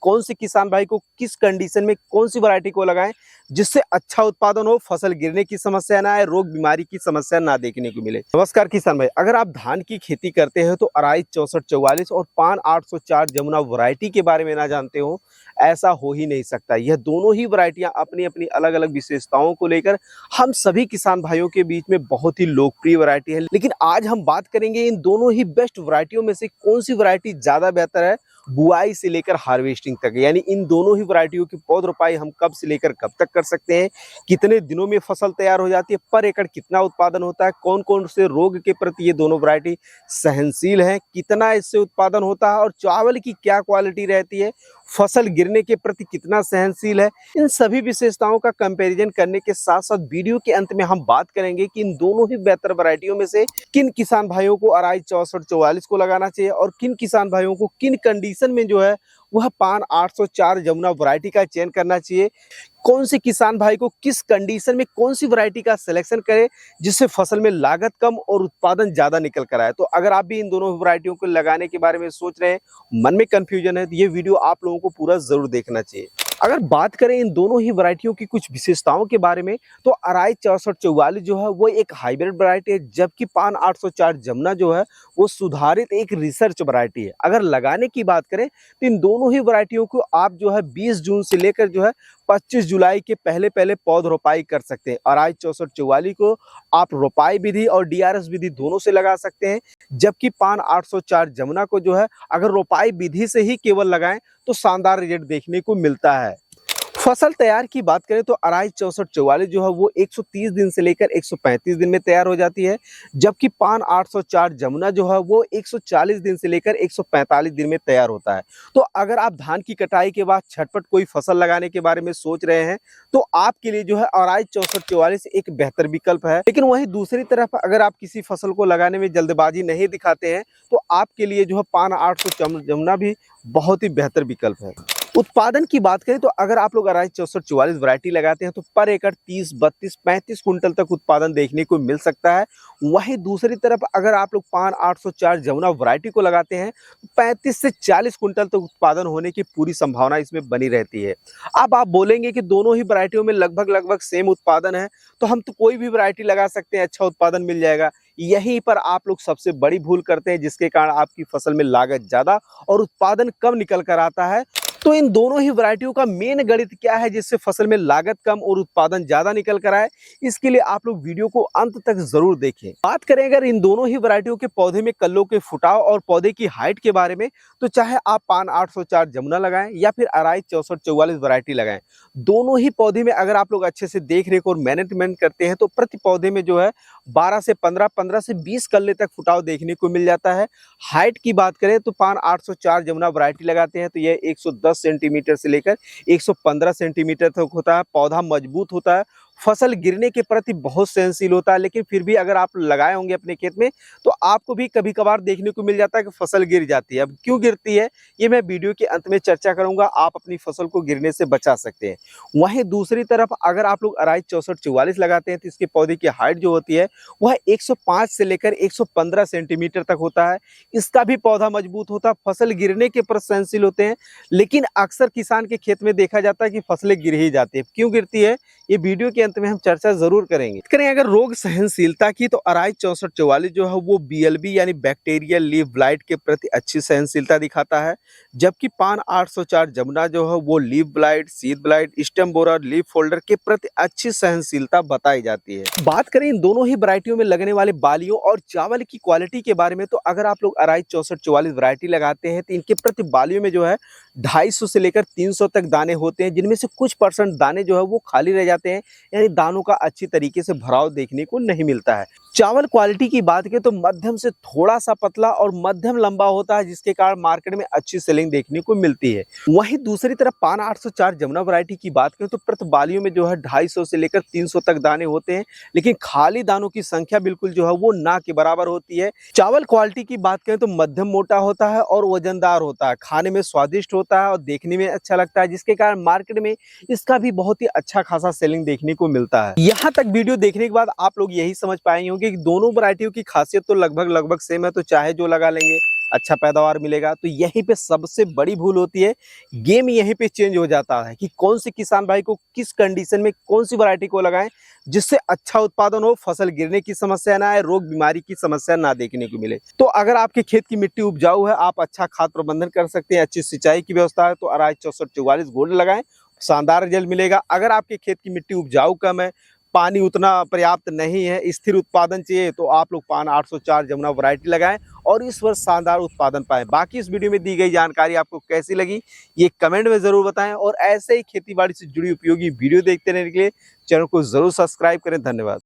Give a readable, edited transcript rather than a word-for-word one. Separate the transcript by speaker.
Speaker 1: कौन से किसान भाई को किस कंडीशन में कौन सी वैरायटी को लगाएं जिससे अच्छा उत्पादन हो, फसल गिरने की समस्या ना आए, रोग बीमारी की समस्या ना देखने को मिले। नमस्कार किसान भाई, अगर आप धान की खेती करते हैं तो अराई 6444 और पान 804 जमुना वैरायटी के बारे में ना जानते हो, ऐसा हो ही नहीं सकता। यह दोनों ही वैरायटियां अपनी अपनी अलग अलग विशेषताओं को लेकर हम सभी किसान भाइयों के बीच में बहुत ही लोकप्रिय वैरायटी है। लेकिन आज हम बात करेंगे इन दोनों ही बेस्ट वैरायटियों में से कौन सी वैरायटी ज्यादा बेहतर है बुआई से लेकर हार्वेस्टिंग तक। यानी इन दोनों ही वैरायटियों की पौध रोपाई हम कब से लेकर कब तक कर सकते हैं, कितने दिनों में फसल तैयार हो जाती है, पर एकड़ कितना उत्पादन होता है, कौन कौन से रोग के प्रति ये दोनों वैरायटी सहनशील है, कितना इससे उत्पादन होता है और चावल की क्या क्वालिटी रहती है, फसल गिरने के प्रति कितना सहनशील है। इन सभी विशेषताओं का कंपैरिजन करने के साथ साथ वीडियो के अंत में हम बात करेंगे कि इन दोनों ही बेहतर वैरायटियों में से किन किसान भाइयों को अराई 6444 को लगाना चाहिए और किन किसान भाइयों को किन कंडीशन में जो है वह पान 804 जमुना वैरायटी का चयन करना चाहिए। कौन से किसान भाई को किस कंडीशन में कौन सी वैरायटी का सिलेक्शन करे जिससे फसल में लागत कम और उत्पादन ज्यादा निकल कर आए। तो अगर आप भी इन दोनों वैरायटियों को लगाने के बारे में सोच रहे हैं, मन में कंफ्यूजन है, तो ये वीडियो आप लोगों को पूरा जरूर देखना चाहिए। अगर बात करें इन दोनों ही वैरायटियों की कुछ विशेषताओं के बारे में, तो अराई 6444 जो है वो एक हाइब्रिड वैरायटी है, जबकि पान 804 जमुना जो है वो सुधारित एक रिसर्च वैरायटी है। अगर लगाने की बात करें तो इन दोनों ही वैरायटियों को आप जो है 20 जून से लेकर जो है 25 जुलाई के पहले पहले पौध रोपाई कर सकते हैं। अराई 6444 को आप रोपाई विधि और डीआरएस विधि दोनों से लगा सकते हैं, जबकि पान 804 जमुना को जो है अगर रोपाई विधि से ही केवल लगाएं तो शानदार रिजल्ट देखने को मिलता है। फसल तैयार की बात करें तो अराई 6444 जो है वो 130 दिन से लेकर 135 दिन में तैयार हो जाती है, जबकि पान 804 जमुना जो है वो 140 दिन से लेकर 145 दिन में तैयार होता है। तो अगर आप धान की कटाई के बाद झटपट कोई फसल लगाने के बारे में सोच रहे हैं तो आपके लिए जो है अराई 6444 एक बेहतर विकल्प है। लेकिन वहीं दूसरी तरफ अगर आप किसी फसल को लगाने में जल्दबाजी नहीं दिखाते हैं तो आपके लिए जो है पान 800 जमुना भी बहुत ही बेहतर विकल्प है। उत्पादन की बात करें तो अगर आप लोग अराई 6444 वैरायटी लगाते हैं तो पर एकड़ 30, 32, 35 कुंटल तक उत्पादन देखने को मिल सकता है। वहीं दूसरी तरफ अगर आप लोग पान 804 जमुना वैरायटी को लगाते हैं तो 35 से 40 कुंटल तक उत्पादन होने की पूरी संभावना इसमें बनी रहती है। अब आप बोलेंगे कि दोनों ही वैरायटियों में लगभग सेम उत्पादन है तो हम तो कोई भी वैरायटी लगा सकते हैं, अच्छा उत्पादन मिल जाएगा। यहीं पर आप लोग सबसे बड़ी भूल करते हैं, जिसके कारण आपकी फसल में लागत ज्यादा और उत्पादन कम निकल कर आता है। तो इन दोनों ही वैरायटियों का मेन गणित क्या है जिससे फसल में लागत कम और उत्पादन ज्यादा निकल कर आए, इसके लिए आप लोग वीडियो को अंत तक जरूर देखें। बात करें अगर इन दोनों ही वैरायटियों के पौधे में कल्लों के फुटाव और पौधे की हाइट के बारे में, तो चाहे आप पान 804 जमुना लगाएं या फिर अराई 6444 वैरायटी लगाएं, दोनों ही पौधे में अगर आप लोग अच्छे से देख रेख और मैनेजमेंट करते हैं तो प्रति पौधे में जो है 12 से 15, 15 से 20 कल्ले तक फुटाव देखने को मिल जाता है। हाइट की बात करें तो पान 804 जमुना वैरायटी लगाते हैं तो यह 110 सेंटीमीटर से लेकर 115 सेंटीमीटर तक होता है। पौधा मजबूत होता है, फसल गिरने के प्रति बहुत सहनशील होता है, लेकिन फिर भी अगर आप लगाए होंगे अपने खेत में तो आपको भी कभी कभार देखने को मिल जाता है कि फसल गिर जाती है। अब क्यों गिरती है ये मैं वीडियो के अंत में चर्चा करूंगा, आप अपनी फसल को गिरने से बचा सकते हैं। वहीं दूसरी तरफ अगर आप लोग अराई 6444 लगाते हैं तो इसके पौधे की हाइट जो होती है वह 105 से लेकर 115 सेंटीमीटर तक होता है। इसका भी पौधा मजबूत होता है, फसल गिरने के प्रति सहनशील होते हैं, लेकिन अक्सर किसान के खेत में देखा जाता है कि फसलें गिर ही जाती है। क्यों गिरती है ये वीडियो के अंत में हम चर्चा जरूर करेंगे। अगर रोग सहनशीलता की तो अराई 6444 जो है वो बीएलबी यानी बैक्टीरियल लीफ ब्लाइट के प्रति अच्छी सहनशीलता दिखाता है, जबकि पान 804 जमुना जो है वो leaf blight, seed blight, stem borer, leaf folder के प्रति अच्छी सहनशीलता बताई जाती है। बात करें इन दोनों ही वैरायटियों में लगने वाले बालियों और चावल की क्वालिटी के बारे में, तो अगर आप लोग अराई 6444 वैरायटी लगाते हैं तो इनके प्रति बालियों में जो है 250 से लेकर 300 तक दाने होते हैं, जिनमें से कुछ परसेंट दाने जो है वो खाली रह जाते हैं, यानी दानों का अच्छी तरीके से भराव देखने को नहीं मिलता है। चावल क्वालिटी की बात करें तो मध्यम से थोड़ा सा पतला और मध्यम लंबा होता है, जिसके कारण मार्केट में अच्छी सेलिंग देखने को मिलती है। वहीं दूसरी तरफ पान 804 जमुना वैरायटी की बात करें तो प्रति बालियों में जो है 250 से लेकर 300 तक दाने होते हैं, लेकिन खाली दानों की संख्या बिल्कुल जो है वो ना के बराबर होती है। चावल क्वालिटी की बात करें तो मध्यम मोटा होता है और वजनदार होता है, खाने में स्वादिष्ट होता है और देखने में अच्छा लगता है, जिसके कारण मार्केट में इसका भी बहुत ही अच्छा खासा सेलिंग देखने को मिलता है। यहाँ तक वीडियो देखने के बाद आप लोग यही समझ पाएंगे कि दोनों वैरायटियों की खासियत तो लगभग सेम है, तो चाहे जो लगा लेंगे अच्छा पैदावार मिलेगा। तो यहीं पे सबसे बड़ी भूल होती है, गेम यहीं पे चेंज हो जाता है कि कौन से किसान भाई को किस कंडीशन में कौन सी वैरायटी को लगाएं जिससे अच्छा उत्पादन हो, फसल गिरने की समस्या ना आए, रोग बीमारी की समस्या ना देखने को मिले। तो अगर आपके खेत की मिट्टी उपजाऊ है, आप अच्छा खाद प्रबंधन कर सकते हैं, अच्छी सिंचाई की व्यवस्था है, तो अराइज 6444 गोल्ड लगाएं, शानदार रिजल्ट मिलेगा। अगर आपके खेत की मिट्टी उपजाऊ कम है, पानी उतना पर्याप्त नहीं है, स्थिर उत्पादन चाहिए, तो आप लोग पान 804 जमुना वैरायटी लगाएं और इस वर्ष शानदार उत्पादन पाएं। बाकी इस वीडियो में दी गई जानकारी आपको कैसी लगी ये कमेंट में जरूर बताएं और ऐसे ही खेती बाड़ी से जुड़ी उपयोगी वीडियो देखते रहने के लिए चैनल को जरूर सब्सक्राइब करें। धन्यवाद।